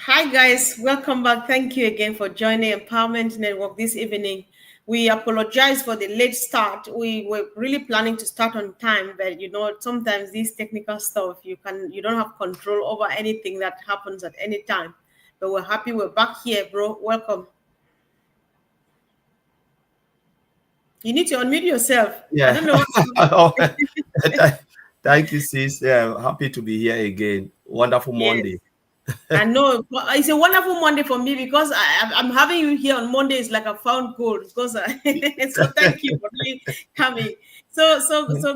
Hi guys, welcome back. Thank you again for joining Empowerment Network this evening. We apologize for the late start. We were really planning to start on time, but sometimes these technical stuff you don't have control over anything that happens at any time. But we're happy we're back here, bro. Welcome. You need to unmute yourself. I Yeah. don't know. Oh, thank you, sis. Yeah, happy to be here again. Wonderful Yes. Monday. I know it's a wonderful Monday for me because I'm having you here on Monday is like a found gold because so thank you for really coming. So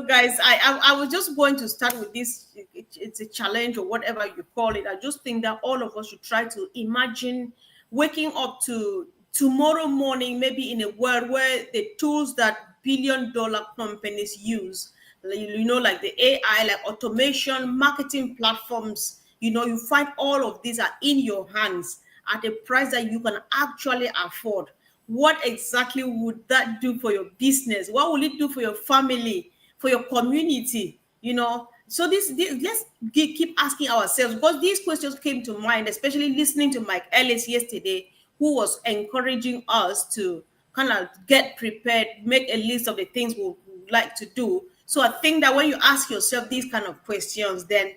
guys, I was just going to start with this. It's a challenge or whatever you call it. I just think that all of us should try to imagine waking up to tomorrow morning, maybe in a world where the tools that billion-dollar companies use, like the AI, like automation, marketing platforms, you find all of these are in your hands at a price that you can actually afford. What exactly would that do for your business? What will it do for your family, for your community? So this let's keep asking ourselves, because these questions came to mind, especially listening to Mike Ellis yesterday, who was encouraging us to kind of get prepared, make a list of the things we would like to do. So I think that when you ask yourself these kind of questions, then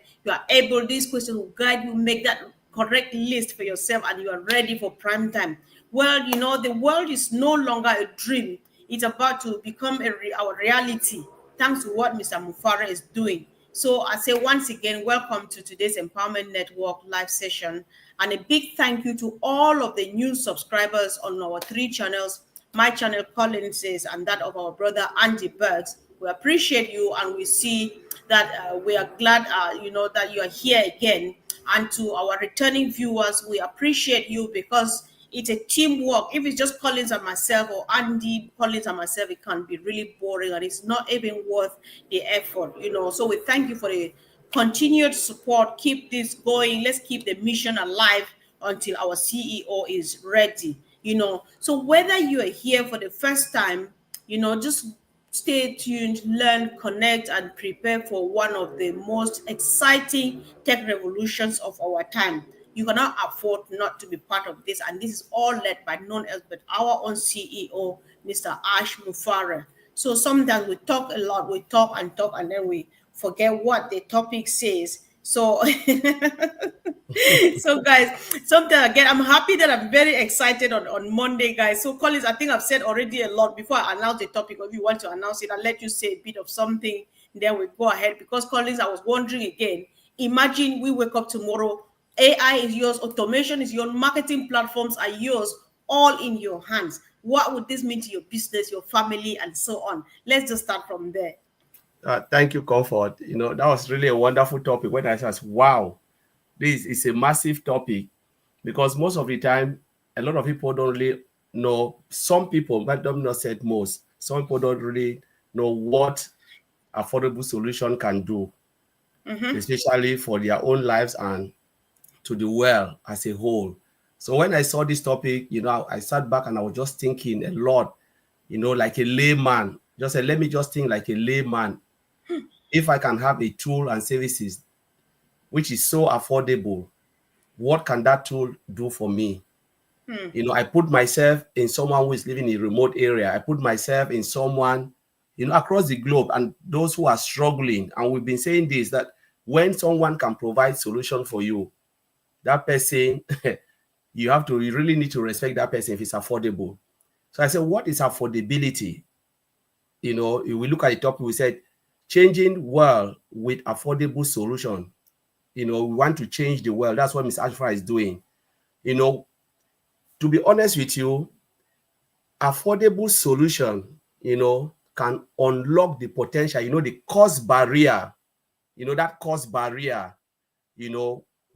these questions will guide you, make that correct list for yourself, and you are ready for prime time. Well, the world is no longer a dream. It's about to become our reality, thanks to what Mr. Mufareh is doing. So I say once again, welcome to today's Empowerment Network live session. And a big thank you to all of the new subscribers on our three channels, my channel, Collins's, and that of our brother Andy Bergs. We appreciate you, and we see that we are glad, that you are here again. And to our returning viewers, we appreciate you because it's a teamwork. If it's just Collins and myself or Andy Collins and myself, it can be really boring and it's not even worth the effort. So we thank you for the continued support. Keep this going. Let's keep the mission alive until our CEO is ready. So whether you are here for the first time, just stay tuned, learn, connect, and prepare for one of the most exciting tech revolutions of our time. You cannot afford not to be part of this, and this is all led by none else but our own CEO, Mr. Ash Mufareh. So sometimes we talk a lot, we talk, and then we forget what the topic says. So so guys, sometimes again, I'm happy that I'm very excited on Monday, guys. So Collins, I think I've said already a lot before I announce the topic. Or if you want to announce it, I'll let you say a bit of something, then we go ahead. Because Collins, I was wondering again, imagine we wake up tomorrow, AI is yours, automation is yours, marketing platforms are yours, all in your hands. What would this mean to your business, your family, and so on? Let's just start from there. Thank you, Comfort. That was really a wonderful topic. When I said, wow, this is a massive topic, because most of the time, a lot of people don't really know. Some people, but I'm not said most, some people don't really know what affordable solution can do, especially for their own lives and to the world as a whole. So when I saw this topic, I sat back and I was just thinking a lot, like a layman. Just said, let me just think like a layman. If I can have a tool and services which is so affordable, what can that tool do for me? I put myself in someone who is living in a remote area. I put myself in someone, across the globe, and those who are struggling. And we've been saying this, that when someone can provide solution for you, that person, you really need to respect that person if it's affordable. So I said, what is affordability? If we look at the topic, we said, changing world with affordable solution. We want to change the world. That's what Ms. Ashfra is doing. To be honest with you, affordable solution, can unlock the potential, the cost barrier, that cost barrier,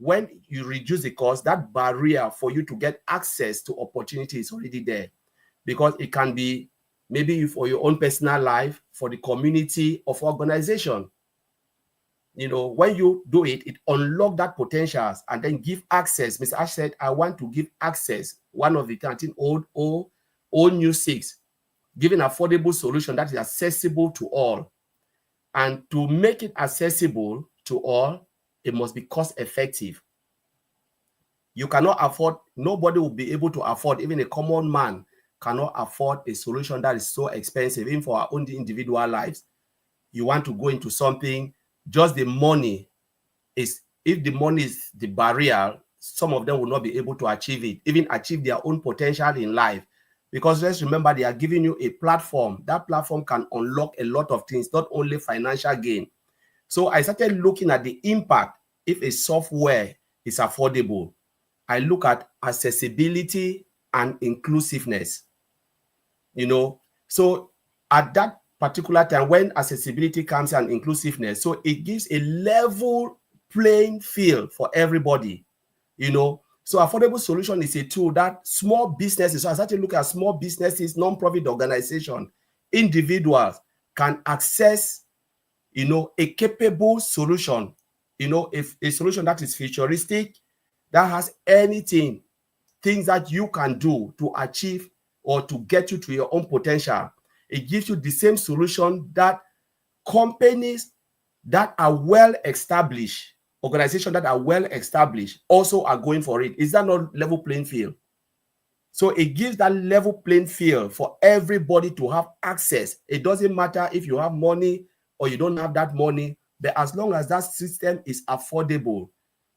when you reduce the cost, that barrier for you to get access to opportunity is already there, because it can be maybe for your own personal life, for the community, or for organization. When you do it, it unlock that potential and then give access. Mr. Ash said, I want to give access. One of the things, old new 6, giving affordable solution that is accessible to all. And to make it accessible to all, it must be cost effective. You cannot afford, nobody will be able to afford, even a common man cannot afford a solution that is so expensive, even for our own individual lives. You want to go into something, just the money is, if the money is the barrier, some of them will not be able to achieve it, even achieve their own potential in life. Because let's remember, they are giving you a platform. That platform can unlock a lot of things, not only financial gain. So I started looking at the impact if a software is affordable. I look at accessibility and inclusiveness, So at that particular time, when accessibility comes and inclusiveness, so it gives a level playing field for everybody, So affordable solution is a tool that small businesses, so I started looking at small businesses, non-profit organizations, individuals can access, a capable solution, if a solution that is futuristic, that has anything, things that you can do to achieve or to get you to your own potential. It gives you the same solution that companies that are well established, organizations that are well established also are going for it. Is that not level playing field? So it gives that level playing field for everybody to have access. It doesn't matter if you have money or you don't have that money, but as long as that system is affordable,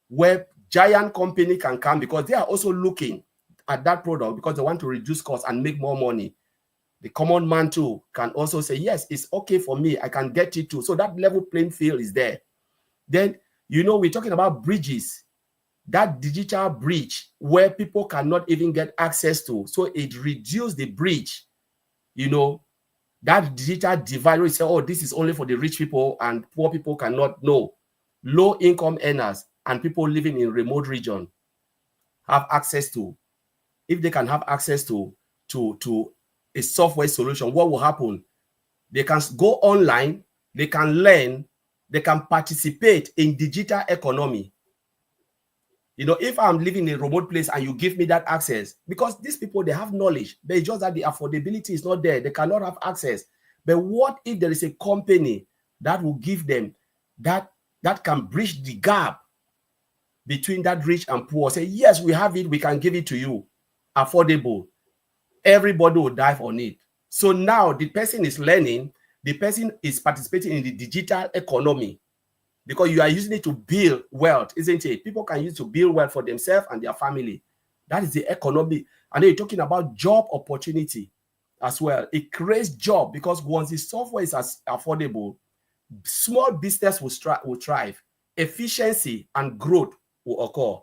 where giant company can come, because they are also looking at that product because they want to reduce costs and make more money. The common man too can also say, yes, it's okay for me, I can get it too. So that level playing field is there. Then, we're talking about bridges, that digital bridge where people cannot even get access to. So it reduces the bridge, that digital divide where you say, oh, this is only for the rich people and poor people cannot know. Low income earners and people living in remote region have access to. If they can have access to a software solution, what will happen? They can go online, they can learn, they can participate in digital economy. If I'm living in a remote place and you give me that access, because these people, they have knowledge, but it's just that the affordability is not there. They cannot have access. But what if there is a company that will give them that can bridge the gap between that rich and poor? Say, yes, we have it, we can give it to you, affordable. Everybody will dive on it. So now the person is learning, the person is participating in the digital economy, because you are using it to build wealth, isn't it? People can use it to build wealth for themselves and their family. That is the economy. And then you're talking about job opportunity as well. It creates job, because once the software is as affordable, small business will thrive. Efficiency and growth will occur,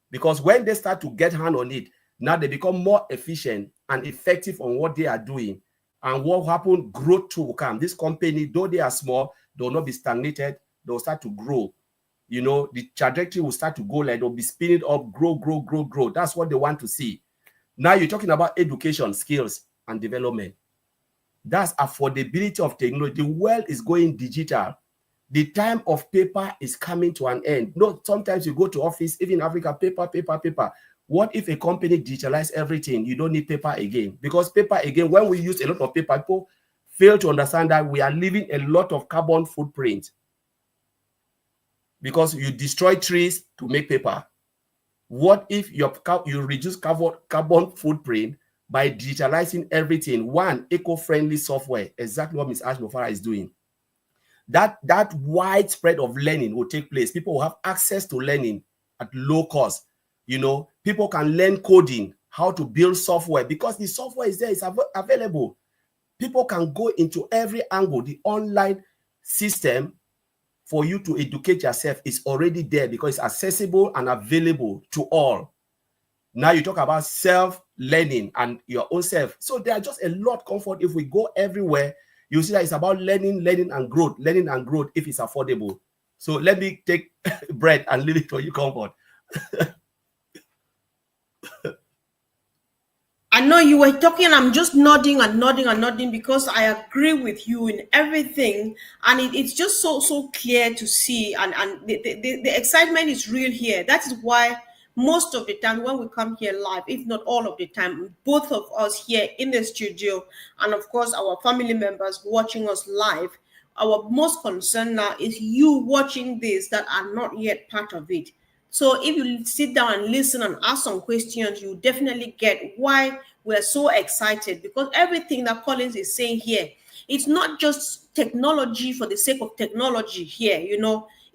because when they start to get hand on it, now they become more efficient and effective on what they are doing. And what happens? Growth too will come. This company, though they are small, they will not be stagnated. They'll start to grow. The trajectory will start to go, like they'll be spinning up, grow, grow, grow, grow. That's what they want to see. Now you're talking about education, skills, and development. That's affordability of technology. The world is going digital. The time of paper is coming to an end. Sometimes you go to office, even in Africa, paper, paper, paper. What if a company digitalize everything? You don't need paper again. Because paper, again, when we use a lot of paper, people fail to understand that we are leaving a lot of carbon footprint, because you destroy trees to make paper. What if you reduce carbon footprint by digitalizing everything? One, eco-friendly software, exactly what Ms. Mufareh is doing. That widespread of learning will take place. People will have access to learning at low cost. People can learn coding, how to build software, because the software is there, it's available. People can go into every angle. The online system for you to educate yourself is already there, because it's accessible and available to all. Now you talk about self-learning and your own self. So there are just a lot of comfort. If we go everywhere, you see that it's about learning and growth if it's affordable. So let me take bread and leave it for you, comfort. I know you were talking, I'm just nodding and nodding and nodding, because I agree with you in everything. And it's just so clear to see. And the excitement is real here. That is why most of the time when we come here live, if not all of the time, both of us here in the studio, and of course our family members watching us live, our most concern now is you watching this that are not yet part of it. So if you sit down and listen and ask some questions, you definitely get why we're so excited, because everything that Collins is saying here, it's not just technology for the sake of technology here,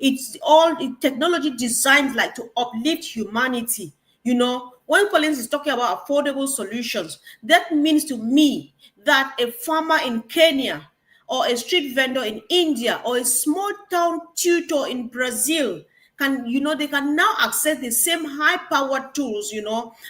it's all technology designed like to uplift humanity. When Collins is talking about affordable solutions, that means to me that a farmer in Kenya, or a street vendor in India, or a small town tutor in Brazil they can now access the same high powered tools,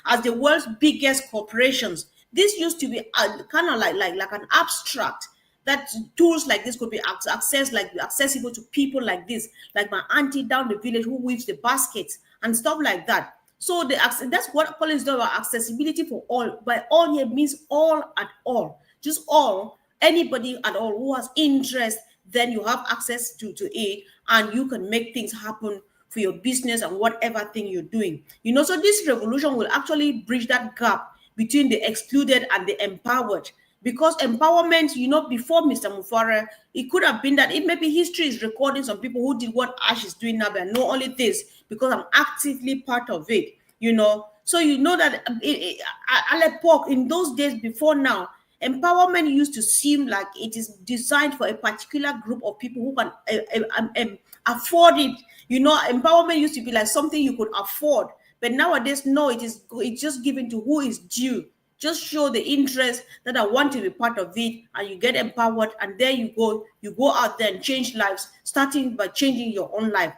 as the world's biggest corporations. This used to be kind of like an abstract, that tools like this could be accessible to people like this, like my auntie down the village who weaves the baskets and stuff like that. So that's what Collins does about accessibility for all. By all here means all at all, just all, anybody at all who has interest, then you have access to it, and you can make things happen for your business and whatever thing you're doing. So this revolution will actually bridge that gap between the excluded and the empowered. Because empowerment, before Mr. Mufareh, it could have been that it maybe history is recording some people who did what Ash is doing now, but I know only this because I'm actively part of it. So that at l'époque, in those days before now, empowerment used to seem like it is designed for a particular group of people who can afford it. Empowerment used to be like something you could afford, but nowadays, no, it's just given to who is due. Just show the interest that I want to be part of it, and you get empowered, and there you go out there and change lives, starting by changing your own life.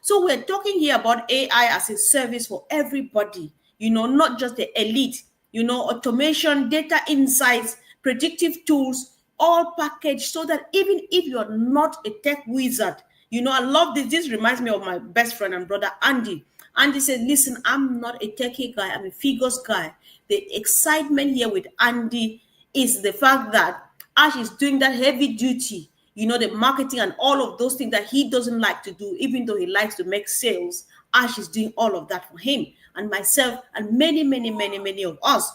So we're talking here about AI as a service for everybody, not just the elite. Automation, data insights, predictive tools, all packaged so that even if you're not a tech wizard, I love this. This reminds me of my best friend and brother, Andy. Andy said, listen, I'm not a techie guy, I'm a figures guy. The excitement here with Andy is the fact that Ash is doing that heavy duty, the marketing and all of those things that he doesn't like to do, even though he likes to make sales. Ash is doing all of that for him and myself and many, many, many, many of us.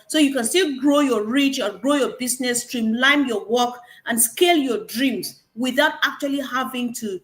So you can still grow your reach and grow your business, streamline your work, and scale your dreams without actually having to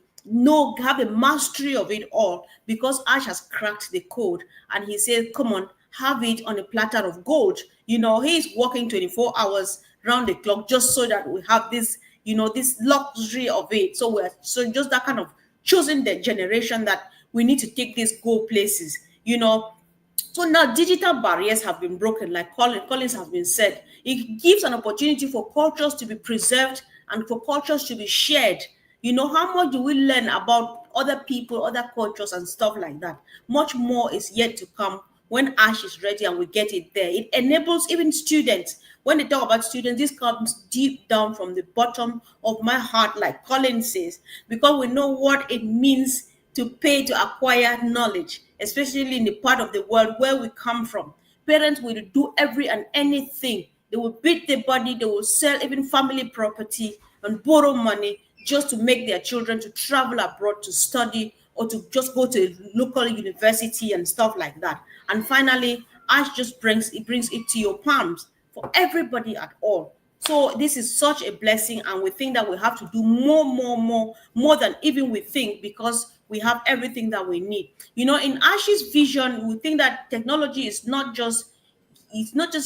have a mastery of it all, because Ash has cracked the code and he said, come on, have it on a platter of gold. He's working 24 hours round the clock just so that we have this, this luxury of it. So so just that kind of choosing the generation that we need to take these go places. So now digital barriers have been broken, like Collins has been said. It gives an opportunity for cultures to be preserved and for cultures to be shared. How much do we learn about other people, other cultures, and stuff like that? Much more is yet to come when Ash is ready and we get it there. It enables even students. When they talk about students, this comes deep down from the bottom of my heart, like Collins says, because we know what it means to pay to acquire knowledge, especially in the part of the world where we come from. Parents will do every and anything. They will beat their body, they will sell even family property and borrow money just to make their children to travel abroad to study or to just go to a local university and stuff like that. And finally, Ash just brings it to your palms for everybody at all. So this is such a blessing, and we think that we have to do more than even we think, because we have everything that we need. In Ash's vision, we think that technology is not just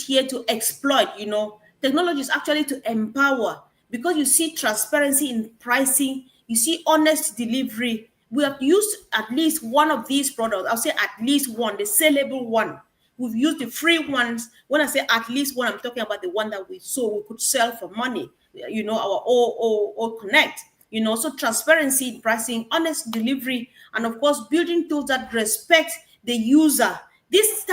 here to exploit. Technology is actually to empower, because you see transparency in pricing, you see honest delivery. We have used at least one of these products. I'll say at least one, the sellable one. We've used the free ones. When I say at least one, I'm talking about the one that we could sell for money, our all connect. So transparency in pricing, honest delivery, and of course building tools that respect the user. This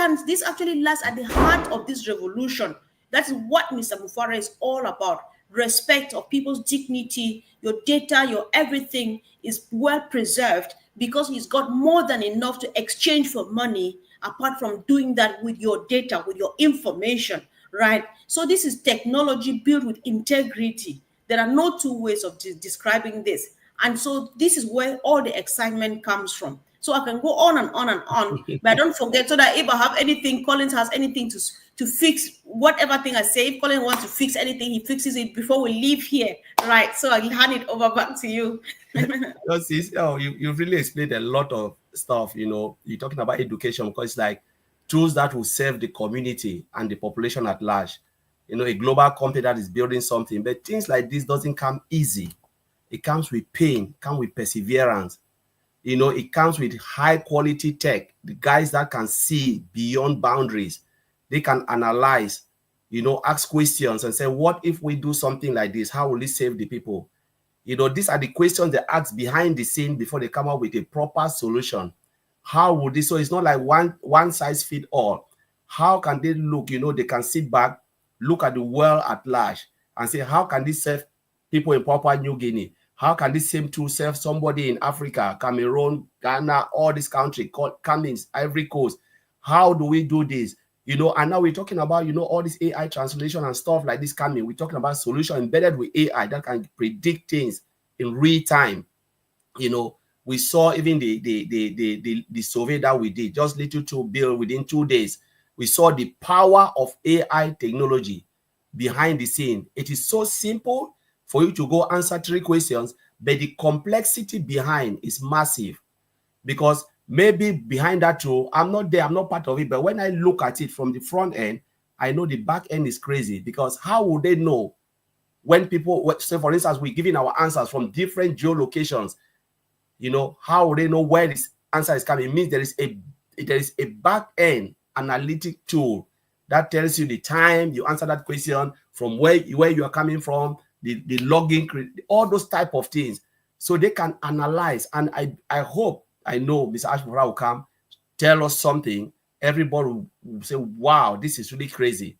actually lies at the heart of this revolution. That is what Mr. Mufareh is all about. Respect of people's dignity, your data, your everything is well preserved, because he's got more than enough to exchange for money, apart from doing that with your data, with your information, right? So this is technology built with integrity. There are no two ways of describing this. And so this is where all the excitement comes from. So I can go on and on and on, but don't forget, so that if I have anything, Collins has anything to fix, whatever thing I say, if Collins wants to fix anything, he fixes it before we leave here, right? So I'll hand it over back to you. You've really explained a lot of stuff, you're talking about education, because it's like tools that will serve the community and the population at large. A global company that is building something, but things like this doesn't come easy. It comes with pain, comes with perseverance. It comes with high quality tech, the guys that can see beyond boundaries. They can analyze, ask questions and say, what if we do something like this? How will it save the people? These are the questions they ask behind the scene before they come up with a proper solution. How would this? So it's not like one size fit all. How can they look? They can sit back, look at the world at large, and say, how can this serve people in Papua New Guinea? How can this same tool serve somebody in Africa, Cameroon, Ghana, all these countries, Cummins, Ivory Coast? How do we do this? And now we're talking about, all this AI translation and stuff like this coming. We're talking about solution embedded with AI that can predict things in real time. We saw even the survey that we did, just little to build within 2 days. We saw the power of AI technology behind the scene. It is so simple for you to go answer 3 questions, but the complexity behind is massive, because maybe behind that tool, I'm not there, I'm not part of it, but when I look at it from the front end, I know the back end is crazy. Because how would they know when people, say for instance, we're giving our answers from different geolocations, how would they know where this answer is coming? It means there is a back end analytic tool that tells you the time you answer that question, from where you are coming from, the login, all those type of things, so they can analyze. And I hope, I know Mr. Ashmore will come tell us something. Everybody will say, wow, this is really crazy.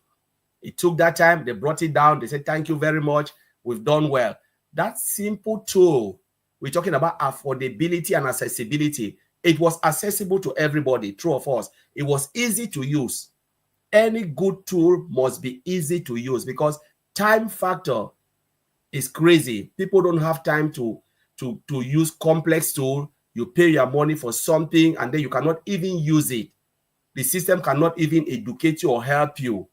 It took that time. They brought it down. They said, thank you very much. We've done well. That simple tool, we're talking about affordability and accessibility. It was accessible to everybody, true of us. It was easy to use. Any good tool must be easy to use, because time factor is crazy. People don't have time to use complex tool. You pay your money for something and then you cannot even use it. The system cannot even educate you or help you.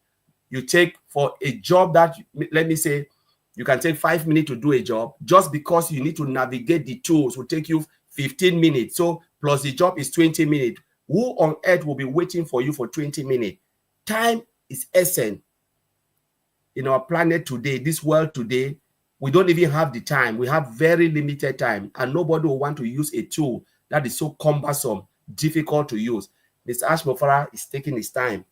You take for a job that, let me say, you can take 5 minutes to do a job, just because you need to navigate the tools will take you 15 minutes. So plus the job is 20 minutes. Who on earth will be waiting for you for 20 minutes? Time is essence. In our planet today, this world today, we don't even have the time. We have very limited time, and nobody will want to use a tool that is so cumbersome, difficult to use. Mr. Mufareh is taking his time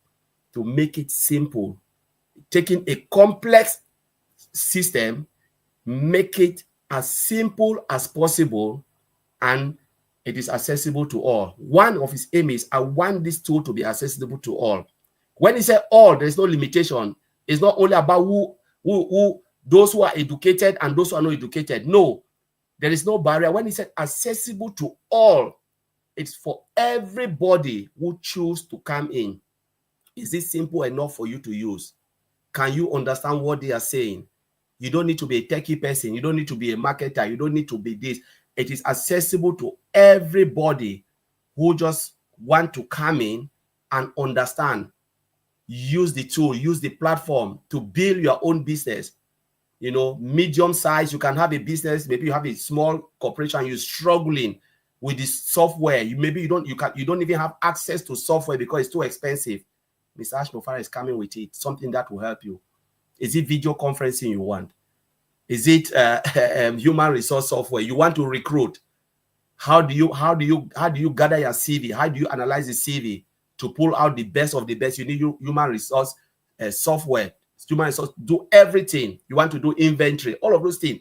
to make it simple, taking a complex system, make it as simple as possible, and it is accessible to all. One of his aims is, I want this tool to be accessible to all. When he said all, there's no limitation. It's not only about who those who are educated and those who are not educated. No, there is no barrier. When he said accessible to all, it's for everybody who choose to come in. Is it simple enough for you to use? Can you understand what they are saying? You don't need to be a techie person. You don't need to be a marketer. You don't need to be this. It is accessible to everybody who just want to come in and understand. Use the tool, use the platform to build your own business. Medium size, you can have a business. Maybe you have a small corporation, you're struggling with this software. You don't even have access to software because it's too expensive. Mr. Mufareh is coming with it, something that will help you. Is it video conferencing you want? Is it human resource software you want to recruit? How do you gather your CV? How do you analyze the CV to pull out the best of the best? You need human resource software. Human resource, do everything. You want to do inventory, all of those things.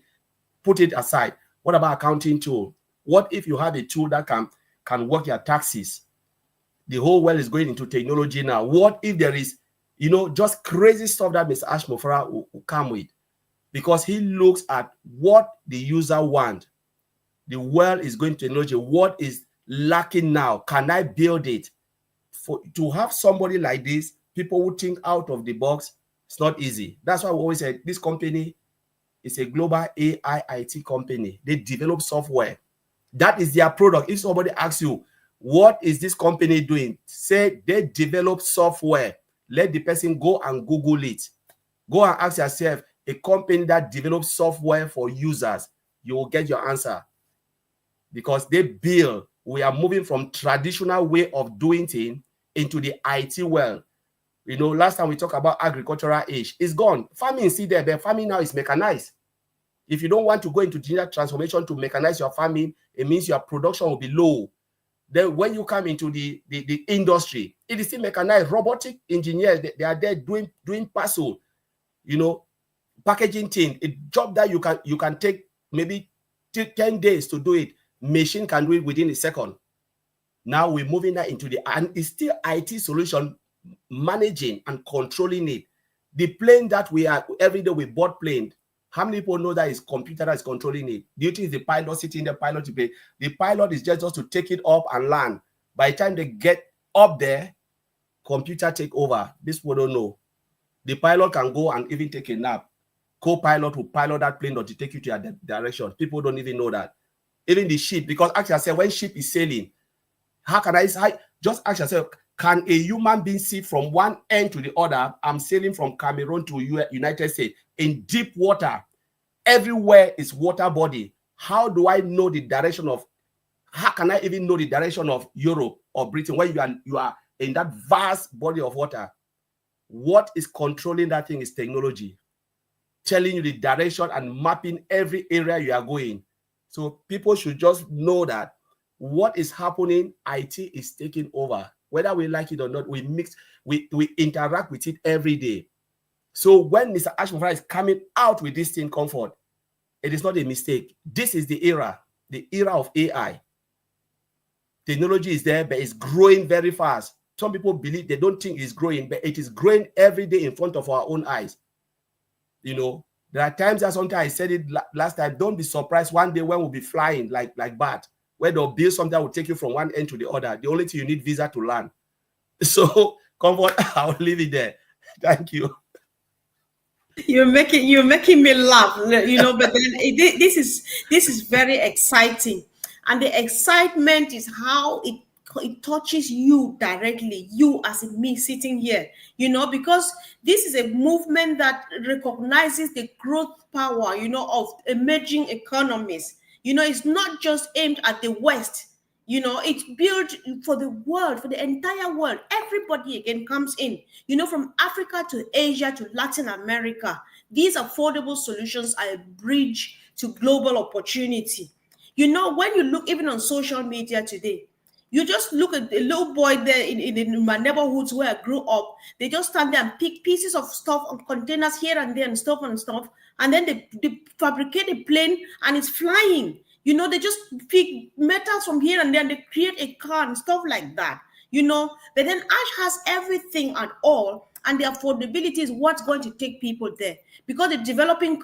Put it aside. What about accounting tool? What if you have a tool that can work your taxes? The whole world is going into technology now. What if there is, just crazy stuff that Mr. Mufareh will come with? Because he looks at what the user wants. The world is going to technology. What is lacking now? Can I build it? To have somebody like this, people who think out of the box, it's not easy. That's why we always say this company is a global AI IT company. They develop software. That is their product. If somebody asks you, what is this company doing? Say they develop software. Let the person go and Google it. Go and ask yourself, a company that develops software for users, you will get your answer. Because they build we are moving from traditional way of doing things into the IT world. You know, last time we talked about agricultural age, it's gone. Farming is still there, but farming now is mechanized. If you don't want to go into digital transformation to mechanize your farming, it means your production will be low. Then when you come into the industry, it is still mechanized. Robotic engineers, they are there doing parcel, you know, packaging thing. A job that you can take maybe 10 days to do it. Machine can do it within a second. Now we're moving that into and it's still IT solution managing and controlling it. The plane that we are every day we board plane. How many people know that it's computer that is controlling it? Do you think it's the pilot sitting in the pilot to play? The pilot is just to take it up and land. By the time they get up there, computer take over. This people don't know. The pilot can go and even take a nap. Co-pilot will pilot that plane or to take you to your direction. People don't even know that. Even the ship, because actually I said when ship is sailing, how can I just ask yourself, can a human being see from one end to the other? I'm sailing from Cameroon to United States in deep water. Everywhere is water body. How do I know the direction of, how can I even know the direction of Europe or Britain when you are in that vast body of water? What is controlling that thing is technology, telling you the direction and mapping every area you are going. So people should just know that what is happening, IT is taking over. Whether we like it or not, we interact with it every day. So when Mr. Mufareh is coming out with this thing, Comfort, it is not a mistake. This is the era of AI. Technology is there, but it's growing very fast. Some people believe, they don't think it's growing, but it is growing every day in front of our own eyes. You know, there are times that sometimes I said it last time, don't be surprised one day when we'll be flying like bat, where they'll build something that will take you from one end to the other. The only thing you need visa to land. So, Comfort, I'll leave it there. Thank you. You're making me laugh, you know. But then this is very exciting, and the excitement is how it touches you directly, you as me sitting here, you know, because this is a movement that recognizes the growth power, you know, of emerging economies. You know, it's not just aimed at the West. You know, it's built for the world, for the entire world. Everybody again comes in, you know, from Africa to Asia to Latin America. These affordable solutions are a bridge to global opportunity. You know, when you look even on social media today, you just look at the little boy there in my neighborhoods where I grew up. They just stand there and pick pieces of stuff on containers here and there and stuff, and then they fabricate a plane and it's flying. You know, they just pick metals from here and there and they create a car and stuff like that. You know, but then Ash has everything at all, and the affordability is what's going to take people there, because the developing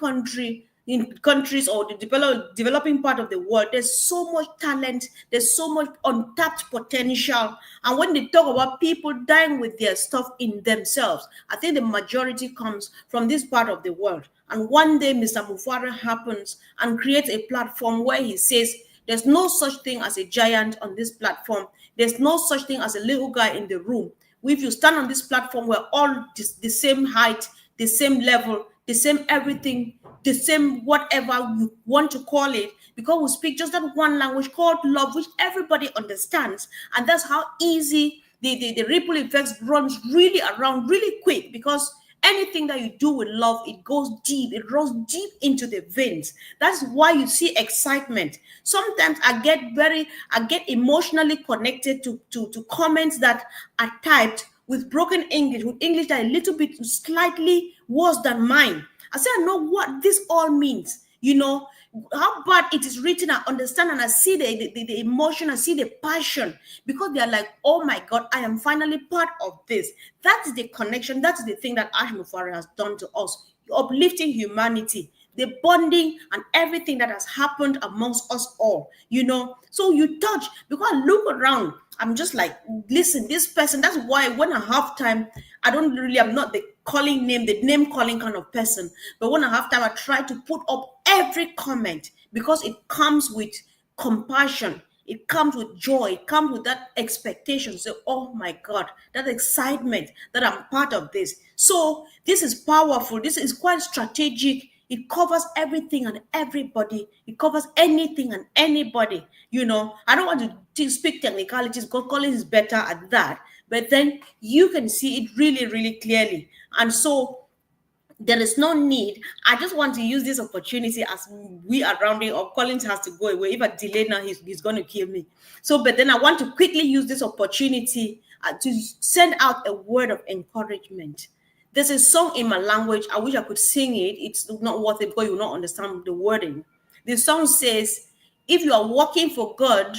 in countries or the developing part of the world, there's so much talent, there's so much untapped potential. And when they talk about people dying with their stuff in themselves, I think the majority comes from this part of the world. And one day Mr. Mufareh happens and creates a platform where he says there's no such thing as a giant on this platform, there's no such thing as a little guy in the room. If you stand on this platform, we're all the same height, the same level, the same everything, the same whatever you want to call it, because we speak just that one language called love, which everybody understands. And that's how easy the ripple effects runs really around really quick, because anything that you do with love, it goes deep, it runs deep into the veins. That's why you see excitement. Sometimes I get emotionally connected to comments that are typed with broken English, with English that a little bit slightly worse than mine. I say, I know what this all means. You know, how bad it is written, I understand, and I see the emotion, I see the passion, because they are like, oh my God, I am finally part of this. That is the connection. That is the thing that Ash Mufareh has done to us, uplifting humanity, the bonding and everything that has happened amongst us all, you know. So you touch, because I look around, I'm just like, listen, this person, that's why when I have time, I'm not the name calling kind of person. But when I have time, I try to put up every comment, because it comes with compassion. It comes with joy. It comes with that expectation. So, oh my God, that excitement that I'm part of this. So this is powerful. This is quite strategic It covers everything and everybody. It covers anything and anybody. I don't want to speak technicalities because Collins is better at that. But then you can see it really, really clearly. And so there is no need. I just want to use this opportunity as we are rounding up. Collins has to go away. If I delay now, he's going to kill me. So, but then I want to quickly use this opportunity to send out a word of encouragement. There's a song in my language. I wish I could sing it. It's not worth it because you will not understand the wording. The song says, if you are working for God,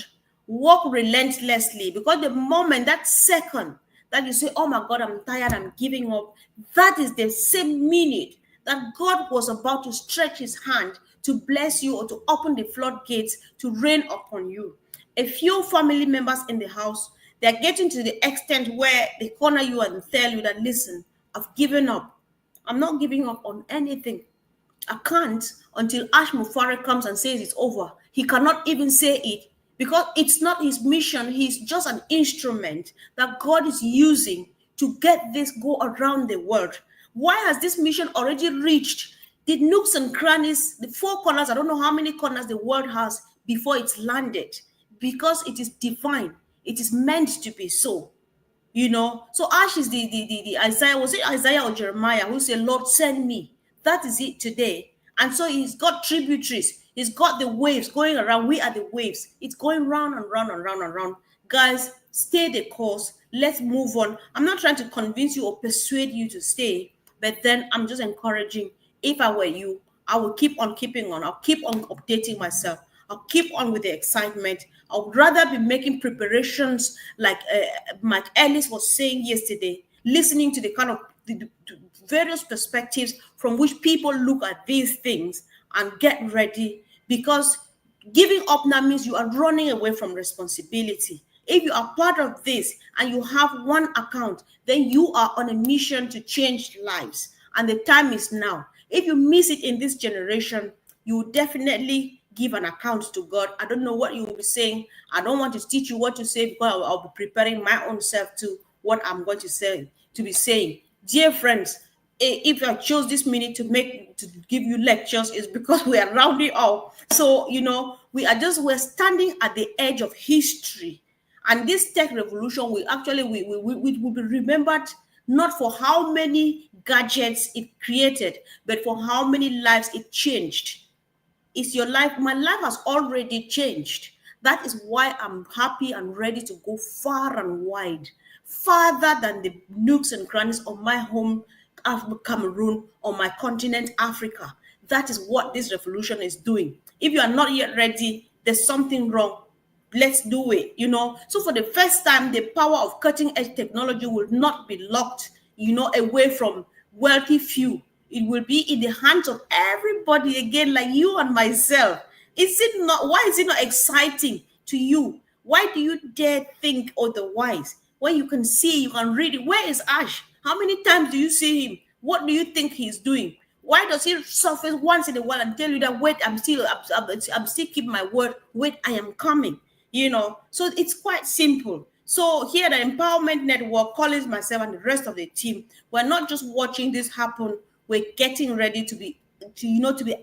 work relentlessly, because the moment, that second that you say, oh my God, I'm tired, I'm giving up, that is the same minute that God was about to stretch his hand to bless you or to open the floodgates to rain upon you. A few family members in the house, they're getting to the extent where they corner you and tell you that, listen, I've given up. I'm not giving up on anything. I can't until Mufareh comes and says it's over. He cannot even say it because it's not his mission. He's just an instrument that God is using to get this go around the world. Why has this mission already reached the nooks and crannies, the four corners? I don't know how many corners the world has before it's landed, because it is divine. It is meant to be so. So Ash is the Isaiah, was it Isaiah or Jeremiah, who said, Lord, send me. That is it today. And so he's got tributaries, he's got the waves going around. We are the waves. It's going round and round and round and round. Guys, stay the course. Let's move on. I'm not trying to convince you or persuade you to stay, but then I'm just encouraging. If I were you, I will keep on keeping on. I'll keep on updating myself. I'll keep on with the excitement. I would rather be making preparations like Mike Ellis was saying yesterday, listening to the kind of the various perspectives from which people look at these things and get ready, because giving up now means you are running away from responsibility. If you are part of this and you have one account, then you are on a mission to change lives. And the time is now. If you miss it in this generation, you will definitely give an account to God. I don't know what you will be saying. I don't want to teach you what to say because I'll be preparing my own self to what I'm going to say, to be saying. Dear friends, if I chose this minute to give you lectures, is because we are rounding up. So we're standing at the edge of history, and this tech revolution will actually will be remembered not for how many gadgets it created, but for how many lives it changed. Is your life? My life has already changed. That is why I'm happy and ready to go far and wide, farther than the nooks and crannies of my home Cameroon or my continent Africa. That is what this revolution is doing. If you are not yet ready, there's something wrong. Let's do it. So for the first time, the power of cutting edge technology will not be locked away from wealthy few. It will be in the hands of everybody again, like you and myself. Why is it not exciting to you? Why do you dare think otherwise when you can see, you can read it? Where is Ash? How many times do you see him? What do you think he's doing? Why does he surface once in a while and tell you that, wait, I'm still keeping my word, wait, I am coming? So it's quite simple. So here at the Empowerment Network, Collins, myself, and the rest of the team, we're not just watching this happen, we're getting ready to be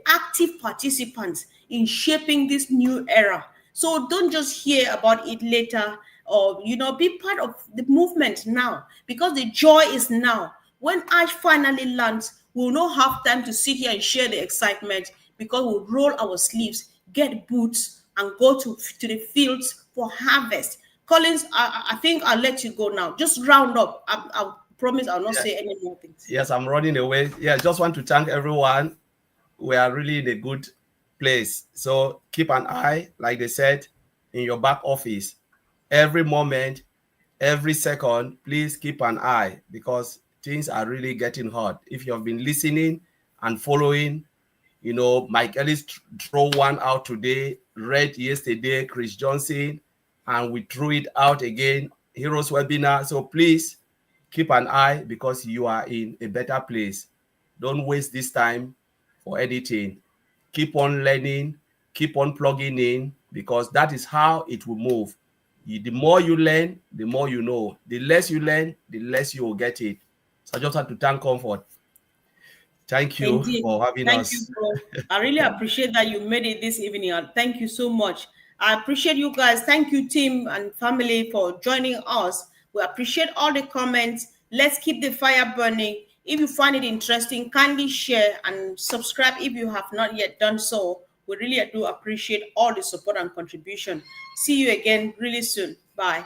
active participants in shaping this new era. So don't just hear about it later, or be part of the movement now, because the joy is now. When Ash finally lands, we'll not have time to sit here and share the excitement, because we'll roll our sleeves, get boots, and go to the fields for harvest. Collins, I think I'll let you go now. Just round up. I promise I'll not say any more things. Yes, I'm running away. Yeah, just want to thank everyone. We are really in a good place. So keep an eye, like they said, in your back office. Every moment, every second, please keep an eye, because things are really getting hot. If you have been listening and following, Mike Ellis threw one out today, read yesterday, Chris Johnson, and we threw it out again, Heroes webinar. So please keep an eye, because you are in a better place. Don't waste this time for anything. Keep on learning, keep on plugging in, because that is how it will move. The more you learn, the more you know. The less you learn, the less you will get it. So I just have to thank Comfort. Thank you Indeed. for having Thank you, us. bro. I really appreciate that you made it this evening. Thank you so much. I appreciate you guys. Thank you, team and family, for joining us. We appreciate all the comments. Let's keep the fire burning. If you find it interesting, kindly share and subscribe if you have not yet done so. We really do appreciate all the support and contribution. See you again really soon. Bye.